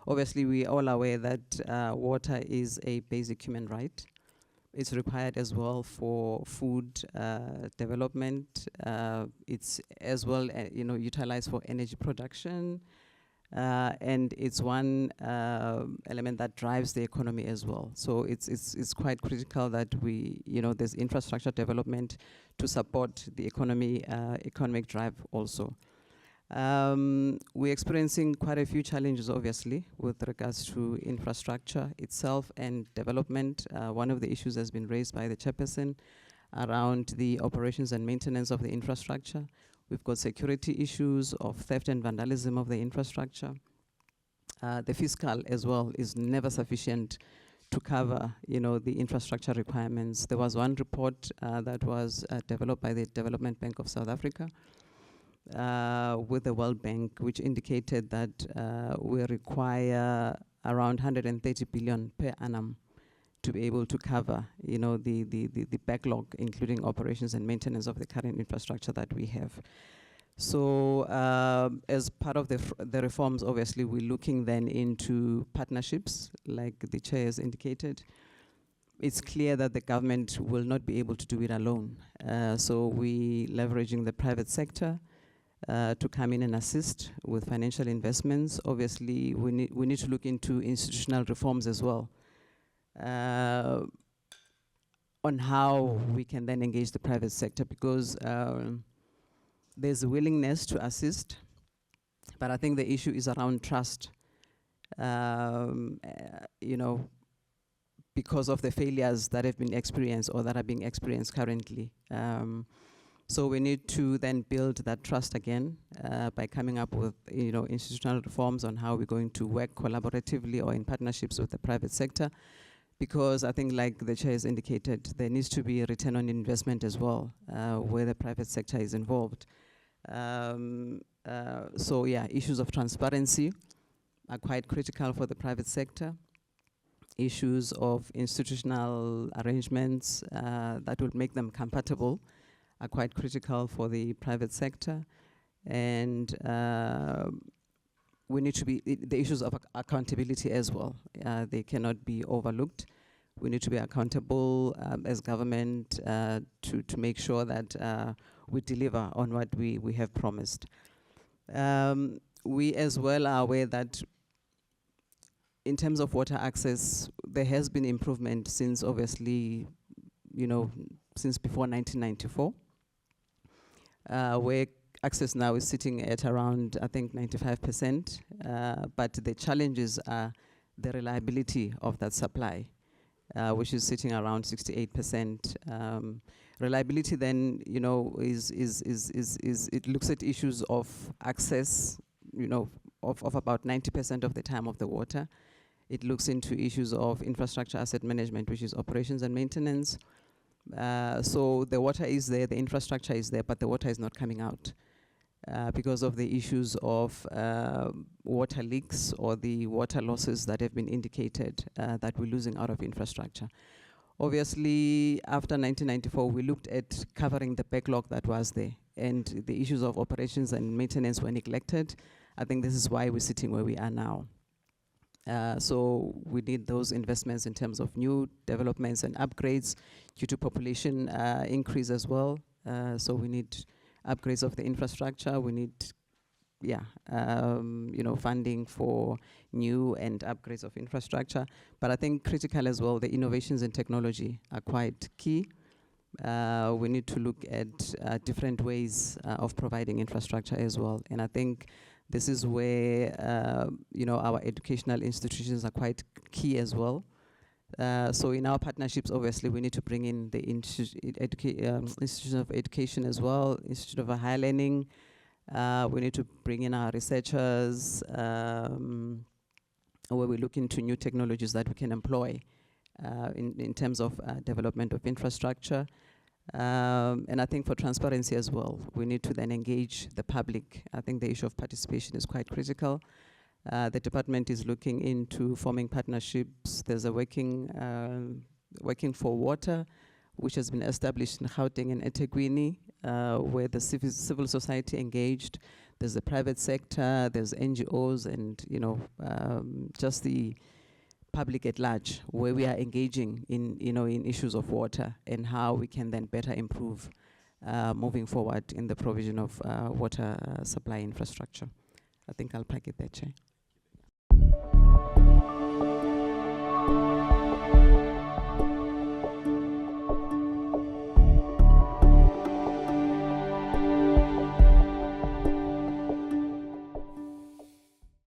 Obviously, we are all aware that water is a basic human right. It's required as well for food development. It's as well, utilized for energy production. And it's one element that drives the economy as well. So it's quite critical that there's infrastructure development to support the economic drive also. We're experiencing quite a few challenges, obviously, with regards to infrastructure itself and development. One of the issues has been raised by the chairperson around the operations and maintenance of the infrastructure. We've got security issues of theft and vandalism of the infrastructure. The fiscal as well is never sufficient to cover, the infrastructure requirements. There was one report that was developed by the Development Bank of South Africa with the World Bank, which indicated that we require around 130 billion per annum to be able to cover, the backlog, including operations and maintenance of the current infrastructure that we have. So as part of the reforms, obviously, we're looking then into partnerships, like the chair has indicated. It's clear that the government will not be able to do it alone. So we leveraging the private sector to come in and assist with financial investments. Obviously, we need to look into institutional reforms as well, on how we can then engage the private sector, because there's a willingness to assist, but I think the issue is around trust, because of the failures that have been experienced or that are being experienced currently. So we need to then build that trust again by coming up with institutional reforms on how we're going to work collaboratively or in partnerships with the private sector, because I think, like the chair has indicated, there needs to be a return on investment as well, where the private sector is involved. So yeah, issues of transparency are quite critical for the private sector. Issues of institutional arrangements that will make them compatible are quite critical for the private sector. And we need to be, the issues of accountability as well, they cannot be overlooked. We need to be accountable as government to make sure that we deliver on what we have promised. We as well are aware that in terms of water access, there has been improvement since, obviously, since before 1994, where access now is sitting at around, I think, 95%, but the challenges are the reliability of that supply, which is sitting around 68%. Reliability then, it looks at issues of access, of about 90% of the time of the water. It looks into issues of infrastructure asset management, which is operations and maintenance. So the water is there, the infrastructure is there, but the water is not coming out because of the issues of water leaks or the water losses that have been indicated that we're losing out of infrastructure. Obviously, after 1994, we looked at covering the backlog that was there, and the issues of operations and maintenance were neglected. I think this is why we're sitting where we are now. So we need those investments in terms of new developments and upgrades due to population increase as well. So we need upgrades of the infrastructure. We need, funding for new and upgrades of infrastructure. But I think critical as well, the innovations in technology are quite key. We need to look at different ways of providing infrastructure as well. And I think this is where our educational institutions are quite key as well. So in our partnerships, obviously, we need to bring in the Institution of Education as well, Institute of Higher Learning. We need to bring in our researchers, where we look into new technologies that we can employ in terms of development of infrastructure. And I think for transparency as well, we need to then engage the public. I think the issue of participation is quite critical. The department is looking into forming partnerships. There's a working for water, which has been established in Gauteng and eThekwini, where the civil society engaged. there's the private sector, there's NGOs, and just the public at large, where we are engaging in in issues of water and how we can then better improve moving forward in the provision of water supply infrastructure. I think I'll pack it there, Chair.